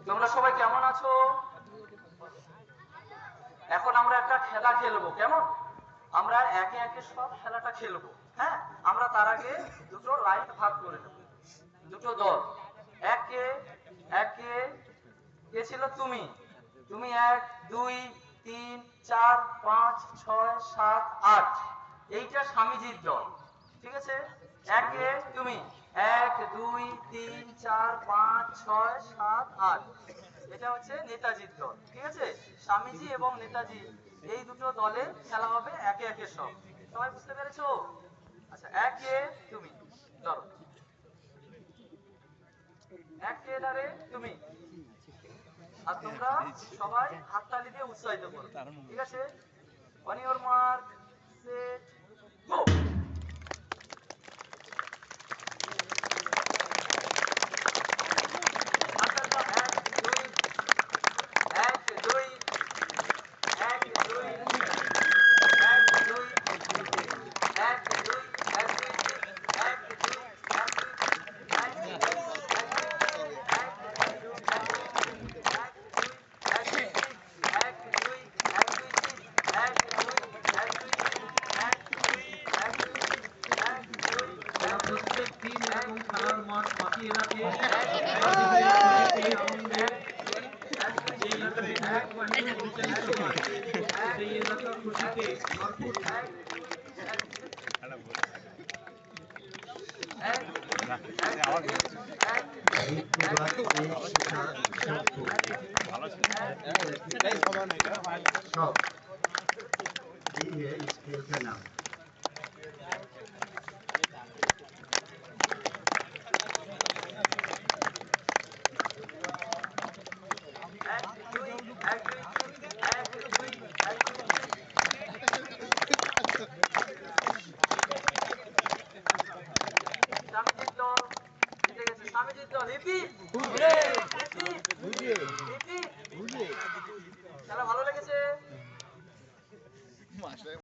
তোমরা সবাই কেমন আছো? এখন আমরা একটা খেলা খেলবো, কেমন? আমরা একে একে সব খেলাটা খেলবো। হ্যাঁ, আমরা তার আগে দুটো লাইন ভাগ করে নেব, দুটো দল। একে একে কে ছিল? তুমি। তুমি 1 2 3 4 5 6 7 8, এইটা স্বামীজির দল। ঠিক আছে, একে তুমি 1 2 3 4 5 6 7 8, এটা হচ্ছে নেতাজির দল। ঠিক আছে, স্বামীজি এবং নেতাজি এই দুটো দলে খেলা হবে একে একে সব। সবাই বুঝতে পেরেছো? আচ্ছা, একে তুমি ধরো, একেবারে তুমি। আর তোমরা সবাই হাততালি দিয়ে উৎসাহিত করো। ঠিক আছে, অন ইওর মার্ক, সেট, গো। সব এই স্কুলটার নাম